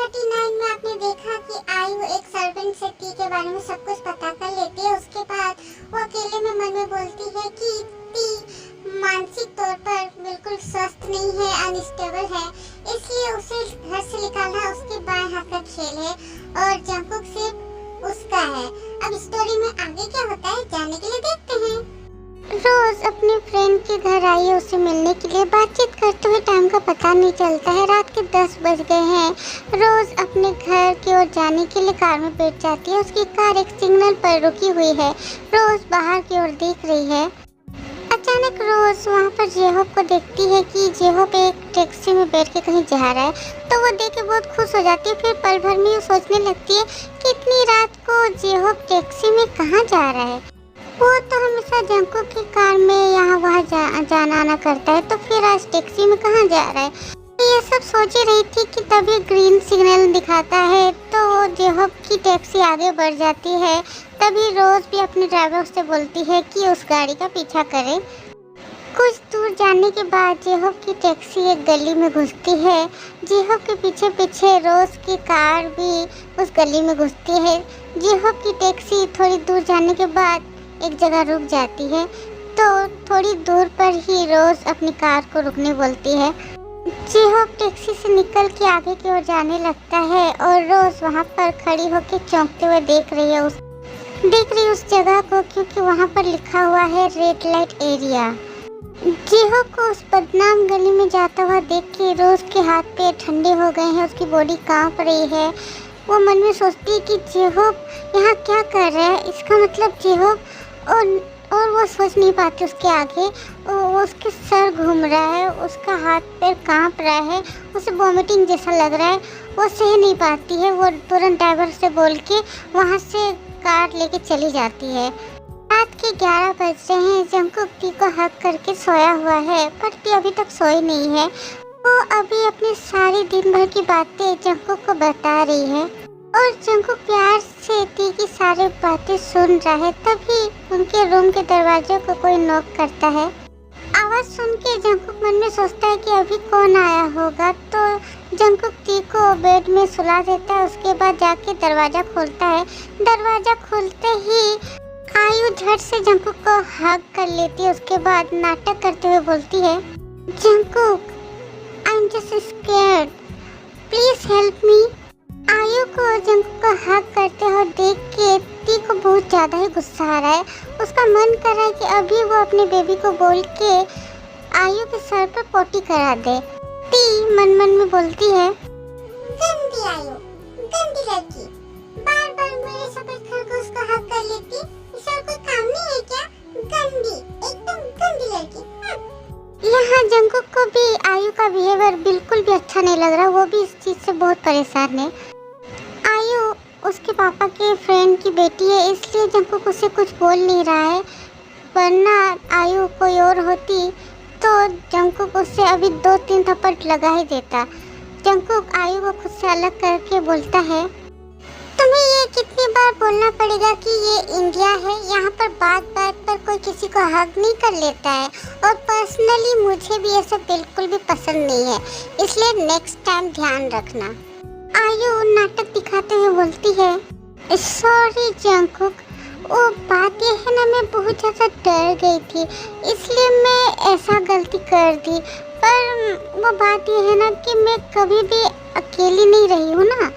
39 में आपने देखा कि आयु एक सर्वेंट से टी के बारे में सब कुछ पता कर लेती है। उसके बाद वो अकेले में मन में बोलती है कि टी मानसिक तौर पर बिल्कुल स्वस्थ नहीं है, अनस्टेबल है, इसलिए उसे घर से निकालना उसके बाएं हाथ का खेल है और जंकुक सिर्फ उसका है। अब स्टोरी में आगे क्या होता है जानने के लिए देखते हैं। रोज अपने फ्रेंड के घर आई है उसे मिलने के लिए। बातचीत करते हुए टाइम का पता नहीं चलता है। रात के 10 बज गए हैं। रोज अपने घर की ओर जाने के लिए कार में बैठ जाती है। उसकी कार एक सिग्नल पर रुकी हुई है। रोज बाहर की ओर देख रही है। अचानक रोज वहाँ पर जेहोप को देखती है कि जेहोप एक टैक्सी में बैठ के कहीं जा रहा है, तो वो देख के बहुत खुश हो जाती है। फिर पल भर में सोचने लगती है कि इतनी रात को जेहोप टैक्सी में कहाँ जा रहा है। वो तो हमेशा जंकुक की कार में यहाँ वहाँ जाना आना करता है, तो फिर आज टैक्सी में कहाँ जा रहा है। ये सब सोच ही रही थी कि तभी ग्रीन सिग्नल दिखाता है, तो वो जेहोप की टैक्सी आगे बढ़ जाती है। तभी रोज भी अपने ड्राइवर से बोलती है कि उस गाड़ी का पीछा करे। कुछ दूर जाने के बाद जेहोप की टैक्सी एक गली में घुसती है। जेहोप के पीछे पीछे रोज की कार भी उस गली में घुसती है। जेहोप की टैक्सी थोड़ी दूर जाने के बाद एक जगह रुक जाती है, तो थोड़ी दूर पर ही रोज अपनी कार को रुकने बोलती है। जेहोप टैक्सी से निकल के आगे की ओर जाने लगता है और रोज वहाँ पर खड़ी होकर चौंकते हुए देख रही है उस जगह को, क्योंकि वहाँ पर लिखा हुआ है रेड लाइट एरिया। जेहोप को उस बदनाम गली में जाता हुआ देख के रोज के हाथ पैर ठंडे हो गए हैं। उसकी बॉडी कांप रही है। वो मन में सोचती है कि जेहोप यहाँ क्या कर रहा है। इसका मतलब जेहोप और वो सोच नहीं पाती उसके आगे। उसके सर घूम रहा है, उसका हाथ पैर कांप रहा है, उसे वॉमिटिंग जैसा लग रहा है। वो सह नहीं पाती है। वो तुरंत ड्राइवर से बोल के वहाँ से कार लेके चली जाती है। रात के 11 बज रहे हैं। जंकुक टी को हक करके सोया हुआ है, पर टी अभी तक सोई नहीं है। वो अभी अपनी सारी दिन भर की बातें जंकुक को बता रही है और जंकुक प्यार से टी की सारी बातें सुन रहा है। तभी उनके रूम के दरवाजे को कोई नॉक करता है। आवाज सुन के जंकुक मन में सोचता है कि अभी कौन आया होगा, तो जंकुक टी को बेड में सुला देता है। उसके बाद जाके दरवाजा खोलता है। दरवाजा खोलते ही आयु झट से जंकुक को हग कर लेती है। उसके बाद नाटक करते हुए बोलती है, Jungkook I am just scared, please help me. आयु को जंकुक को हग करते हुए देख के टी को बहुत ज़्यादा ही गुस्सा आ रहा है। उसका मन कर रहा है कि अभी वो अपने बेबी को बोल के आयु के सर पर पोटी करा दे। टी मन मन में बोलती है, गंदी आयु, गंदी लड़की, बार बार मेरे सफेद खरगोश को हग कर लेती, इसका कोई काम नहीं है क्या? गंदी, एकदम गंदी लड़की। यहाँ जंकुक को भी आयु का बिहेवियर बिल्कुल भी अच्छा नहीं लग रहा। वो भी इस चीज़ से बहुत परेशान है। आयु उसके पापा के फ्रेंड की बेटी है, इसलिए जंकुक उसे कुछ बोल नहीं रहा है। वरना आयु कोई और होती तो जंकुक उससे अभी 2-3 थप्पड़ लगा ही देता। जंकुक आयु को खुद से अलग करके बोलता है, तुम्हें ये कितनी बार बोलना पड़ेगा कि ये इंडिया है, यहाँ पर बात बात पर कोई किसी को हग नहीं कर लेता है। और पर्सनली मुझे भी ये सब बिल्कुल भी पसंद नहीं है, इसलिए नेक्स्ट टाइम ध्यान रखना। आयु नाटक दिखाते हुए बोलती है, सॉरी जंकुक, वो बात ये है ना, मैं बहुत ज़्यादा डर गई थी, इसलिए मैं ऐसा गलती कर दी। पर वो बात ये है ना कि मैं कभी भी अकेली नहीं रही हूँ ना,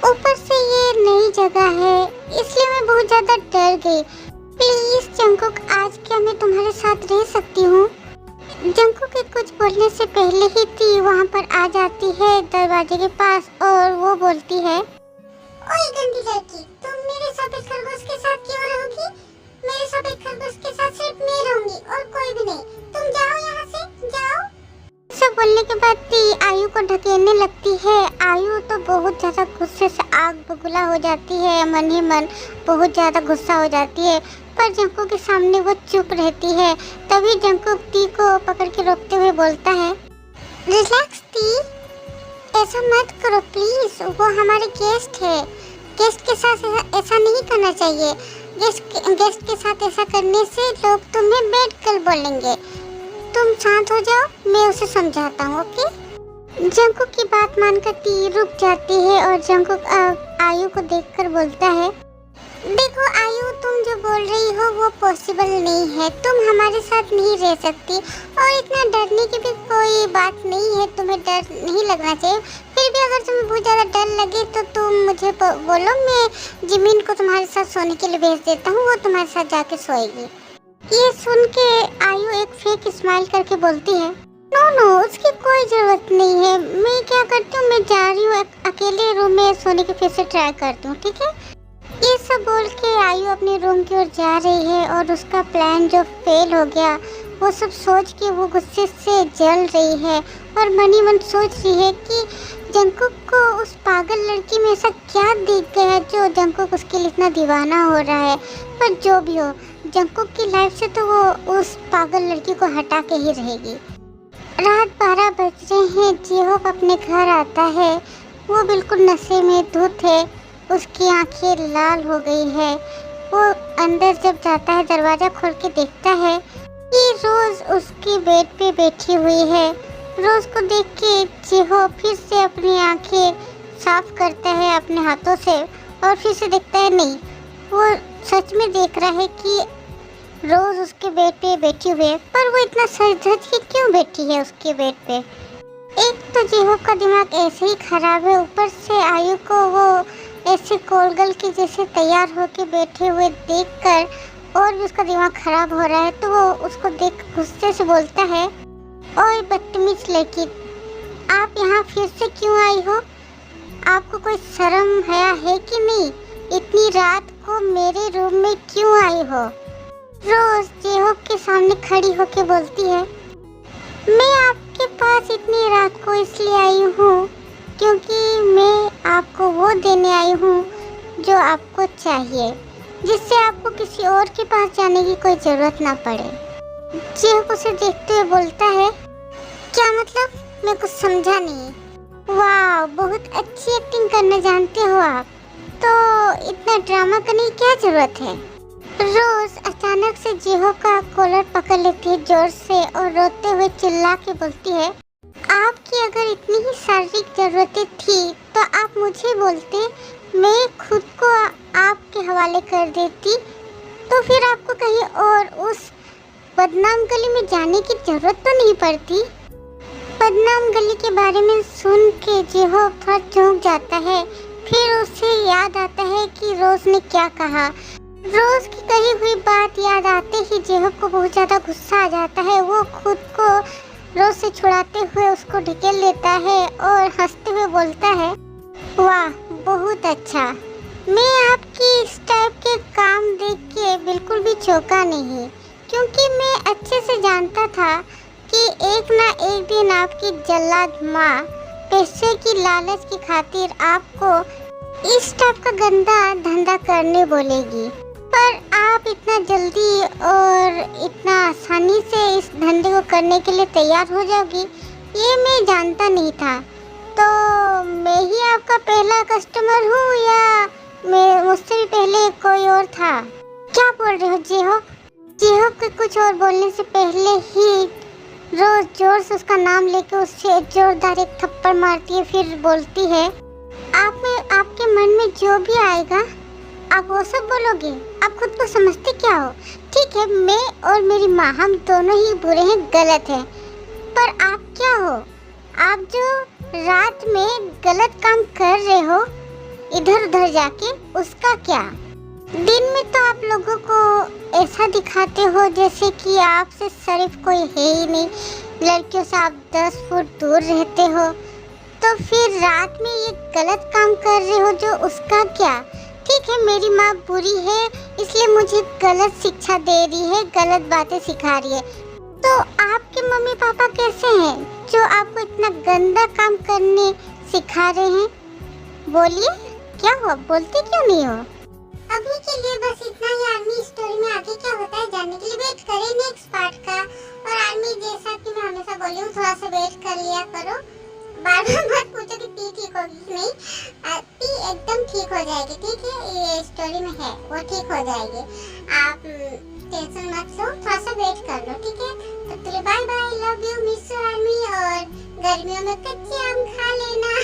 ऊपर से ये नई जगह है, इसलिए मैं बहुत ज़्यादा डर गई। प्लीज़ जंकुक, आज क्या मैं तुम्हारे साथ रह सकती हूँ? जंकुक के कुछ बोलने से पहले ही टी वहाँ पर आ जाती है दरवाजे के पास और वो बोलती है, ओए गंदी लड़की, तुम मेरे सफेद खरगोश के साथ क्यों रहोगी? मेरे सफेद खरगोश के साथ सिर्फ मैं रहूंगी और कोई भी नहीं। तुम जाओ यहाँ से, जाओ। सब बोलने के बाद टी आयु को ढकेलने लगती है। आयु तो बहुत ज़्यादा गुस्से से आग बबूला हो जाती है, मन ही मन बहुत ज़्यादा गुस्सा हो जाती है। पर जंकुक के सामने वो चुप रहती है। तभी जंकुक टी को पकड़ के रोकते हुए बोलता है, रिलैक्स टी, ऐसा मत करो प्लीज़, वो हमारे गेस्ट है। गेस्ट के साथ ऐसा नहीं करना चाहिए। गेस्ट के साथ ऐसा करने से लोग तुम्हें बैड गर्ल बोलेंगे। तुम शांत हो जाओ, मैं उसे समझाता हूँ, ओके? जंकुक की बात मानकर टी रुक जाती है और जंकुक आयु को देखकर बोलता है, देखो आयु, तुम जो बोल रही हो वो पॉसिबल नहीं है। तुम हमारे साथ नहीं रह सकती और इतना डरने की भी कोई बात नहीं है। तुम्हें डर नहीं लगना चाहिए। फिर भी अगर तुम्हें बहुत ज़्यादा डर लगे तो तुम मुझे बोलो, मैं जिमिन को तुम्हारे साथ सोने के लिए भेज देता हूँ, वो तुम्हारे साथ जाके सोएगी। ये सुन के आयु एक फेक स्माइल करके बोलती है, नो नो, उसकी कोई ज़रूरत नहीं है। मैं क्या करती हूँ, मैं जा रही हूँ अकेले रूम में सोने की फिर से ट्राई करती हूँ, ठीक है। ये सब बोल के आयु अपने रूम की ओर जा रही है और उसका प्लान जो फेल हो गया वो सब सोच के वो गुस्से से जल रही है और मनी मन सोच रही है कि जंकुक को उस पागल लड़की में ऐसा क्या दिख गया जो जंकुक उसके लिए इतना दीवाना हो रहा है। पर जो भी हो, जंकुक की लाइफ से तो वो उस पागल लड़की को हटा के ही रहेगी। रात 12 बज रहे हैं। जिहोक अपने घर आता है। वो बिल्कुल नशे में धुत है, उसकी आंखें लाल हो गई है। वो अंदर जब जाता है, दरवाज़ा खोल के देखता है कि रोज़ उसकी बेड पे बैठी हुई है। रोज़ को देख के जिहो फिर से अपनी आंखें साफ करता है अपने हाथों से और फिर से देखता है नहीं, वो सच में देख रहा है कि रोज़ उसके बेड पे बैठी हुई है। पर वो इतना सर धज के क्यों बैठी है उसके बेड पे? एक तो जिहो का दिमाग ऐसे ही खराब है, ऊपर से आयु को वो ऐसे कोलगल के जैसे तैयार होके बैठे हुए देखकर और भी उसका दिमाग खराब हो रहा है। तो वो उसको देख गुस्से से बोलता है, ओए बदतमीज लड़की, आप यहाँ फिर से क्यों आई हो? आपको कोई शर्म हया है कि नहीं? इतनी रात को मेरे रूम में क्यों आई हो? रोज जिहो के सामने खड़ी होके बोलती है, मैं आपके पास इतनी रात को इसलिए आई हूँ क्योंकि मैं आपको वो देने आई हूँ जो आपको चाहिए, जिससे आपको किसी और के पास जाने की कोई ज़रूरत ना पड़े। जिहो उसे देखते हुए बोलता है, क्या मतलब? मैं कुछ समझा नहीं। वाह, बहुत अच्छी एक्टिंग करना जानते हो आप। तो इतना ड्रामा करने की क्या ज़रूरत है? रोज अचानक से जिहो का कॉलर पकड़ लेती है जोर से और रोते हुए चिल्ला के बोलती है, आपकी अगर इतनी ही शारीरिक ज़रूरतें थी तो आप मुझे बोलते, मैं खुद को आपके हवाले कर देती, तो फिर आपको कहीं और उस बदनाम गली में जाने की ज़रूरत तो नहीं पड़ती। बदनाम गली के बारे में सुन के जिहो थोड़ा चौंक जाता है। फिर उसे याद आता है कि रोज ने क्या कहा। रोज की कही हुई बात याद आते ही जिहो को बहुत ज़्यादा गुस्सा आ जाता है। वो खुद को रोज से छुड़ाते हुए उसको ढकेल लेता है और हंसते हुए बोलता है, वाह बहुत अच्छा, मैं आपकी इस टाइप के काम देख के बिल्कुल भी चौंका नहीं, क्योंकि मैं अच्छे से जानता था कि एक ना एक दिन आपकी जल्लाद माँ पैसे की लालच की खातिर आपको इस टाइप का गंदा धंधा करने बोलेगी। पर आप इतना जल्दी और इतना आसानी से इस धंधे को करने के लिए तैयार हो जाओगी, ये मैं जानता नहीं था। तो मैं ही आपका पहला कस्टमर हूँ या मैं मुझसे भी पहले कोई और था? क्या बोल रहे हो जिहो? जिहो के कुछ और बोलने से पहले ही रोज जोर से उसका नाम लेके उससे जोरदार एक थप्पड़ मारती है। फिर बोलती है, आपके मन में जो भी आएगा आप वो सब बोलोगे? आप खुद को समझते क्या हो? ठीक है, मैं और मेरी माँ हम दोनों ही बुरे हैं, गलत हैं, पर आप क्या हो? आप जो रात में गलत काम कर रहे हो इधर उधर जाके, उसका क्या? दिन में तो आप लोगों को ऐसा दिखाते हो जैसे कि आपसे शरीफ कोई है ही नहीं, लड़कियों से आप 10 फुट दूर रहते हो, तो फिर रात में ये गलत काम कर रहे हो जो उसका क्या? ठीक है, मेरी माँ बुरी है इसलिए मुझे गलत शिक्षा दे रही है, गलत बातें सिखा रही है, तो आपके मम्मी पापा कैसे हैं जो आपको इतना गंदा काम करने सिखा रहे हैं? बोलिए, क्या हुआ? बोलते क्यों नहीं हो? अभी के लिए बस इतना ही। आर्मी स्टोरी में आगे क्या होता है जानने के लिए वेट करें नेक्स्ट पार्ट का। और आर्मी जैसा कि मैं हमेशा बोली हूँ, थोड़ा सा वेट कर लिया करो, बार बार मत पूछो कि टी ठीक होगी कि नहीं। टी एकदम ठीक हो जाएगी, ठीक है, ये स्टोरी में है, वो ठीक हो जाएगी, आप टेंशन मत लो, थोड़ा सा वेट कर लो, ठीक है। तब तक bye bye, love you, miss you army, और गर्मियों में कच्चे आम खा लेना।